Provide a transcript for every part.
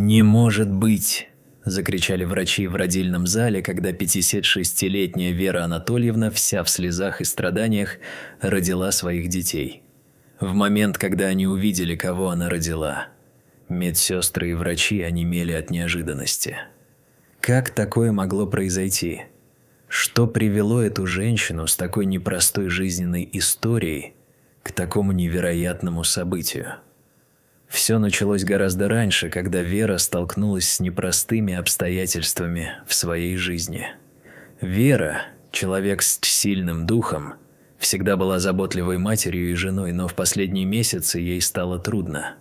«Не может быть!» – закричали врачи в родильном зале, когда 56-летняя Вера Анатольевна, вся в слезах и страданиях, родила своих детей. В момент, когда они увидели, кого она родила, медсестры и врачи онемели от неожиданности. Как такое могло произойти? Что привело эту женщину с такой непростой жизненной историей к такому невероятному событию? Все началось гораздо раньше, когда Вера столкнулась с непростыми обстоятельствами в своей жизни. Вера, человек с сильным духом, всегда была заботливой матерью и женой, но в последние месяцы ей стало трудно.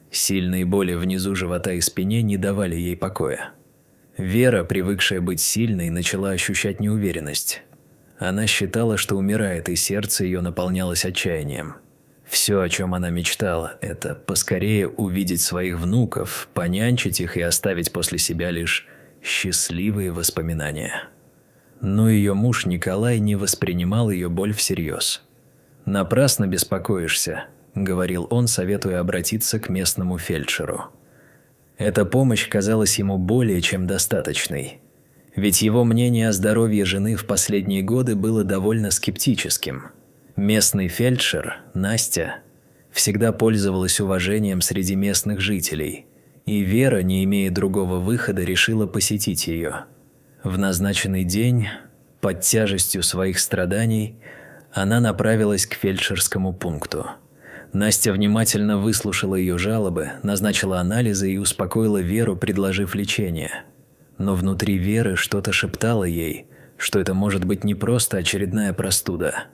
Сильные боли внизу живота и спине не давали ей покоя. Вера, привыкшая быть сильной, начала ощущать неуверенность. Она считала, что умирает, и сердце ее наполнялось отчаянием. Все, о чем она мечтала, это поскорее увидеть своих внуков, понянчить их и оставить после себя лишь счастливые воспоминания. Но ее муж Николай не воспринимал ее боль всерьез. «Напрасно беспокоишься», – говорил он, советуя обратиться к местному фельдшеру. Эта помощь казалась ему более чем достаточной. Ведь его мнение о здоровье жены в последние годы было довольно скептическим. Местный фельдшер, Настя, всегда пользовалась уважением среди местных жителей, и Вера, не имея другого выхода, решила посетить ее. В назначенный день, под тяжестью своих страданий, она направилась к фельдшерскому пункту. Настя внимательно выслушала ее жалобы, назначила анализы и успокоила Веру, предложив лечение. Но внутри Веры что-то шептало ей, что это может быть не просто очередная простуда.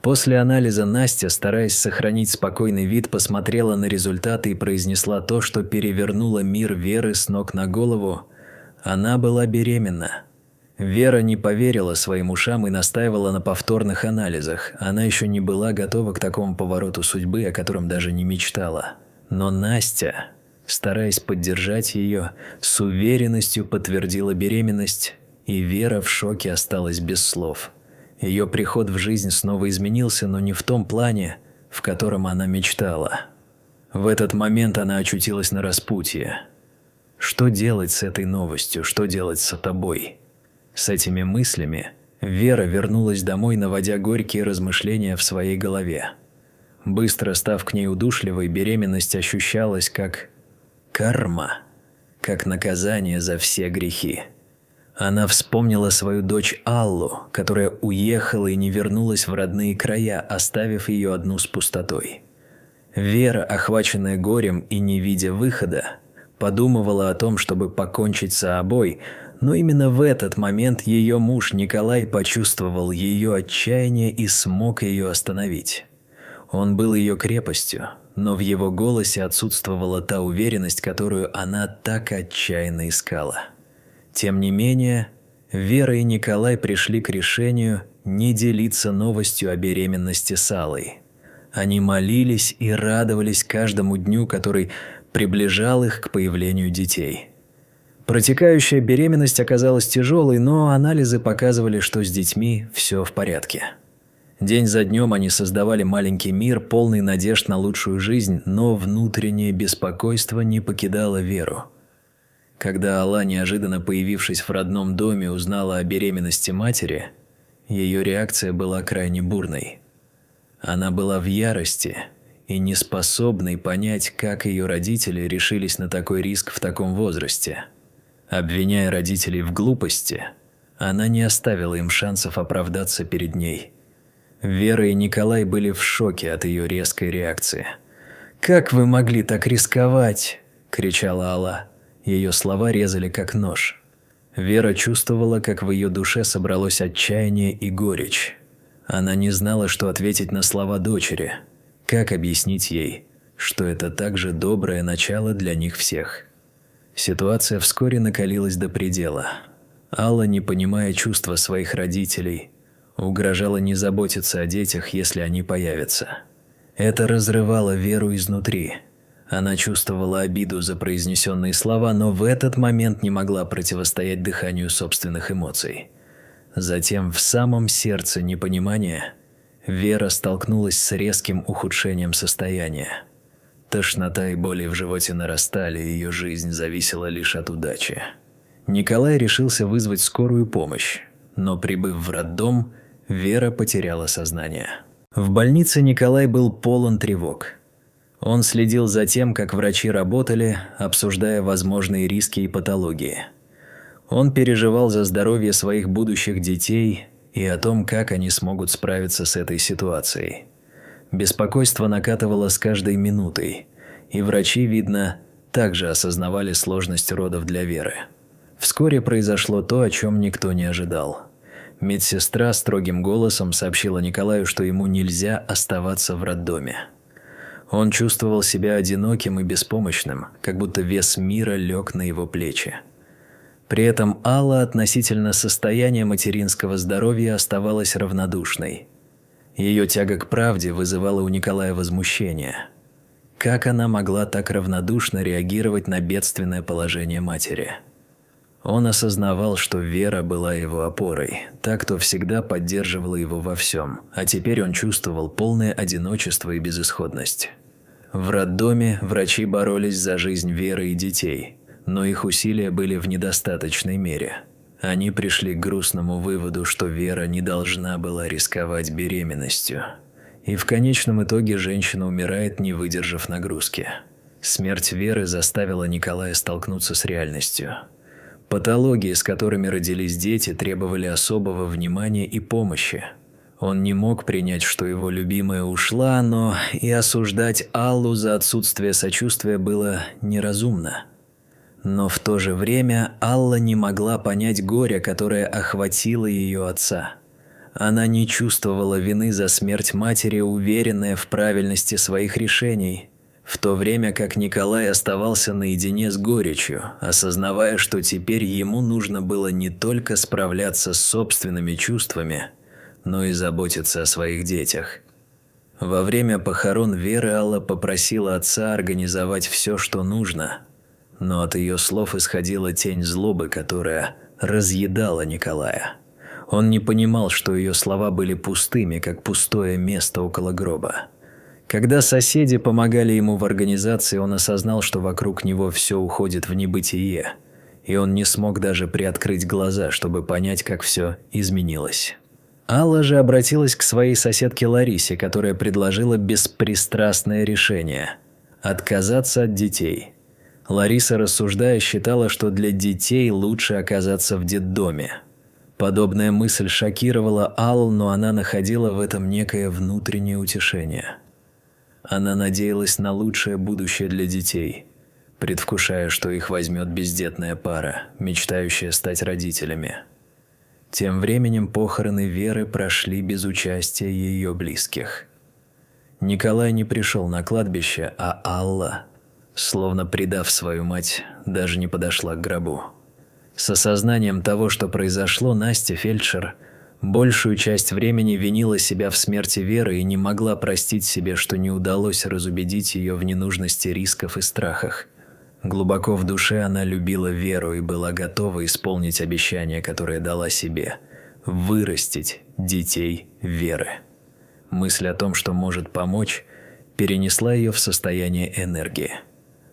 После анализа Настя, стараясь сохранить спокойный вид, посмотрела на результаты и произнесла то, что перевернуло мир Веры с ног на голову. Она была беременна. Вера не поверила своим ушам и настаивала на повторных анализах. Она еще не была готова к такому повороту судьбы, о котором даже не мечтала. Но Настя, стараясь поддержать ее, с уверенностью подтвердила беременность, и Вера в шоке осталась без слов. Ее приход в жизнь снова изменился, но не в том плане, в котором она мечтала. В этот момент она очутилась на распутье. Что делать с этой новостью? Что делать с тобой? С этими мыслями Вера вернулась домой, наводя горькие размышления в своей голове. Быстро став к ней удушливой, беременность ощущалась как карма, как наказание за все грехи. Она вспомнила свою дочь Аллу, которая уехала и не вернулась в родные края, оставив ее одну с пустотой. Вера, охваченная горем и не видя выхода, подумывала о том, чтобы покончить с собой, но именно в этот момент ее муж Николай почувствовал ее отчаяние и смог ее остановить. Он был ее крепостью, но в его голосе отсутствовала та уверенность, которую она так отчаянно искала. Тем не менее, Вера и Николай пришли к решению не делиться новостью о беременности с Аллой. Они молились и радовались каждому дню, который приближал их к появлению детей. Протекающая беременность оказалась тяжелой, но анализы показывали, что с детьми все в порядке. День за днем они создавали маленький мир, полный надежд на лучшую жизнь, но внутреннее беспокойство не покидало Веру. Когда Алла, неожиданно появившись в родном доме, узнала о беременности матери, ее реакция была крайне бурной. Она была в ярости и не способной понять, как ее родители решились на такой риск в таком возрасте. Обвиняя родителей в глупости, она не оставила им шансов оправдаться перед ней. Вера и Николай были в шоке от ее резкой реакции. «Как вы могли так рисковать?» – кричала Алла. Ее слова резали как нож. Вера чувствовала, как в ее душе собралось отчаяние и горечь. Она не знала, что ответить на слова дочери. Как объяснить ей, что это также доброе начало для них всех? Ситуация вскоре накалилась до предела. Алла, не понимая чувства своих родителей, угрожала не заботиться о детях, если они появятся. Это разрывало Веру изнутри. Она чувствовала обиду за произнесенные слова, но в этот момент не могла противостоять дыханию собственных эмоций. Затем, в самом сердце непонимания, Вера столкнулась с резким ухудшением состояния. Тошнота и боли в животе нарастали, и ее жизнь зависела лишь от удачи. Николай решился вызвать скорую помощь, но, прибыв в роддом, Вера потеряла сознание. В больнице Николай был полон тревог. Он следил за тем, как врачи работали, обсуждая возможные риски и патологии. Он переживал за здоровье своих будущих детей и о том, как они смогут справиться с этой ситуацией. Беспокойство накатывало с каждой минутой, и врачи, видно, также осознавали сложность родов для Веры. Вскоре произошло то, о чем никто не ожидал. Медсестра строгим голосом сообщила Николаю, что ему нельзя оставаться в роддоме. Он чувствовал себя одиноким и беспомощным, как будто вес мира лег на его плечи. При этом Алла относительно состояния материнского здоровья оставалась равнодушной. Ее тяга к правде вызывала у Николая возмущение. Как она могла так равнодушно реагировать на бедственное положение матери? Он осознавал, что Вера была его опорой, та, кто всегда поддерживала его во всем, а теперь он чувствовал полное одиночество и безысходность. В роддоме врачи боролись за жизнь Веры и детей, но их усилия были в недостаточной мере. Они пришли к грустному выводу, что Вера не должна была рисковать беременностью. И в конечном итоге женщина умирает, не выдержав нагрузки. Смерть Веры заставила Николая столкнуться с реальностью. Патологии, с которыми родились дети, требовали особого внимания и помощи. Он не мог принять, что его любимая ушла, но и осуждать Аллу за отсутствие сочувствия было неразумно. Но в то же время Алла не могла понять горя, которое охватило ее отца. Она не чувствовала вины за смерть матери, уверенная в правильности своих решений, в то время как Николай оставался наедине с горечью, осознавая, что теперь ему нужно было не только справляться с собственными чувствами, но и заботиться о своих детях. Во время похорон Веры Алла попросила отца организовать все, что нужно, но от ее слов исходила тень злобы, которая разъедала Николая. Он не понимал, что ее слова были пустыми, как пустое место около гроба. Когда соседи помогали ему в организации, он осознал, что вокруг него все уходит в небытие, и он не смог даже приоткрыть глаза, чтобы понять, как все изменилось. Алла же обратилась к своей соседке Ларисе, которая предложила беспристрастное решение – отказаться от детей. Лариса, рассуждая, считала, что для детей лучше оказаться в детдоме. Подобная мысль шокировала Аллу, но она находила в этом некое внутреннее утешение. Она надеялась на лучшее будущее для детей, предвкушая, что их возьмет бездетная пара, мечтающая стать родителями. Тем временем похороны Веры прошли без участия ее близких. Николай не пришел на кладбище, а Алла, словно предав свою мать, даже не подошла к гробу. С осознанием того, что произошло, Настя, фельдшер, большую часть времени винила себя в смерти Веры и не могла простить себе, что не удалось разубедить ее в ненужности рисков и страхах. Глубоко в душе она любила Веру и была готова исполнить обещание, которое дала себе – вырастить детей Веры. Мысль о том, что может помочь, перенесла ее в состояние энергии.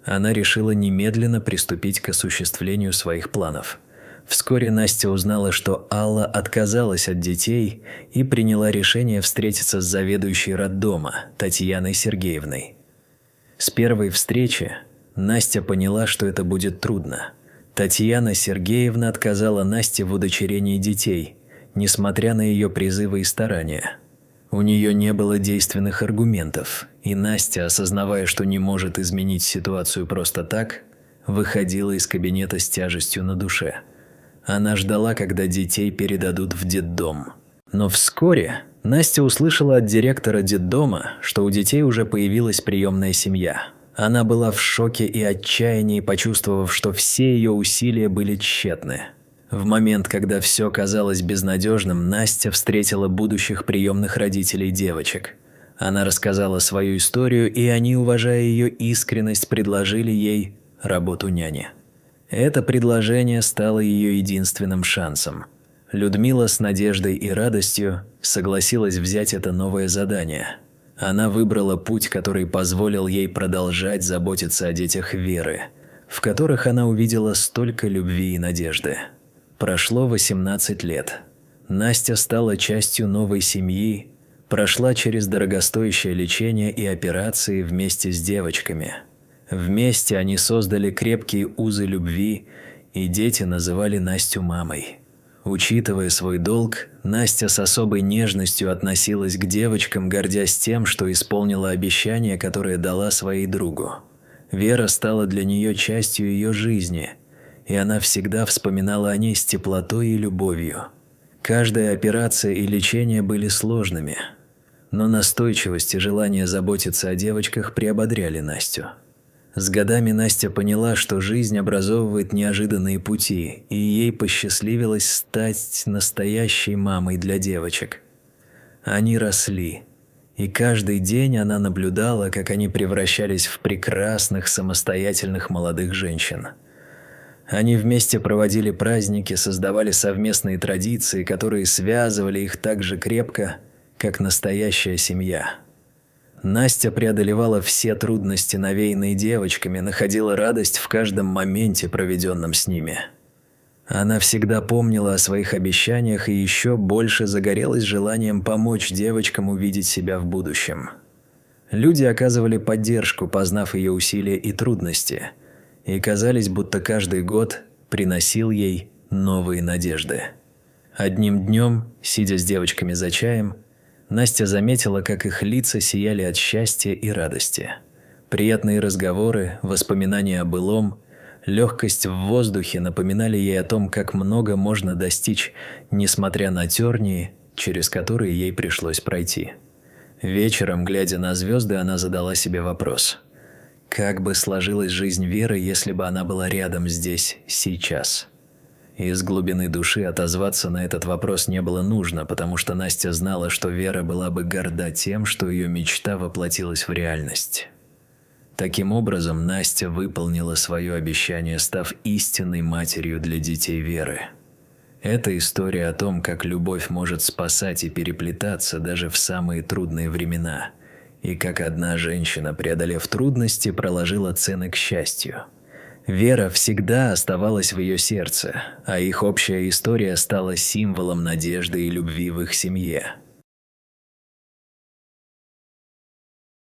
Она решила немедленно приступить к осуществлению своих планов. Вскоре Настя узнала, что Алла отказалась от детей и приняла решение встретиться с заведующей роддома Татьяной Сергеевной. С первой встречи Настя поняла, что это будет трудно. Татьяна Сергеевна отказала Насте в удочерении детей, несмотря на ее призывы и старания. У нее не было действенных аргументов, и Настя, осознавая, что не может изменить ситуацию просто так, выходила из кабинета с тяжестью на душе. Она ждала, когда детей передадут в детдом. Но вскоре Настя услышала от директора детдома, что у детей уже появилась приемная семья. Она была в шоке и отчаянии, почувствовав, что все ее усилия были тщетны. В момент, когда все казалось безнадежным, Настя встретила будущих приемных родителей девочек. Она рассказала свою историю, и они, уважая ее искренность, предложили ей работу няни. Это предложение стало ее единственным шансом. Людмила с надеждой и радостью согласилась взять это новое задание. Она выбрала путь, который позволил ей продолжать заботиться о детях Веры, в которых она увидела столько любви и надежды. Прошло 18 лет. Настя стала частью новой семьи, прошла через дорогостоящее лечение и операции вместе с девочками. Вместе они создали крепкие узы любви, и дети называли Настю мамой. Учитывая свой долг, Настя с особой нежностью относилась к девочкам, гордясь тем, что исполнила обещание, которое дала своей другу. Вера стала для нее частью ее жизни, и она всегда вспоминала о ней с теплотой и любовью. Каждая операция и лечение были сложными, но настойчивость и желание заботиться о девочках приободряли Настю. С годами Настя поняла, что жизнь образовывает неожиданные пути, и ей посчастливилось стать настоящей мамой для девочек. Они росли, и каждый день она наблюдала, как они превращались в прекрасных, самостоятельных молодых женщин. Они вместе проводили праздники, создавали совместные традиции, которые связывали их так же крепко, как настоящая семья. Настя преодолевала все трудности, навеянные девочками, находила радость в каждом моменте, проведенном с ними. Она всегда помнила о своих обещаниях и еще больше загорелась желанием помочь девочкам увидеть себя в будущем. Люди оказывали поддержку, познав ее усилия и трудности, и казались, будто каждый год приносил ей новые надежды. Одним днем, сидя с девочками за чаем, Настя заметила, как их лица сияли от счастья и радости. Приятные разговоры, воспоминания о былом, легкость в воздухе напоминали ей о том, как много можно достичь, несмотря на тернии, через которые ей пришлось пройти. Вечером, глядя на звезды, она задала себе вопрос: как бы сложилась жизнь Веры, если бы она была рядом здесь, сейчас? Из глубины души отозваться на этот вопрос не было нужно, потому что Настя знала, что Вера была бы горда тем, что ее мечта воплотилась в реальность. Таким образом, Настя выполнила свое обещание, став истинной матерью для детей Веры. Это история о том, как любовь может спасать и переплетаться даже в самые трудные времена, и как одна женщина, преодолев трудности, проложила цены к счастью. Вера всегда оставалась в ее сердце, а их общая история стала символом надежды и любви в их семье.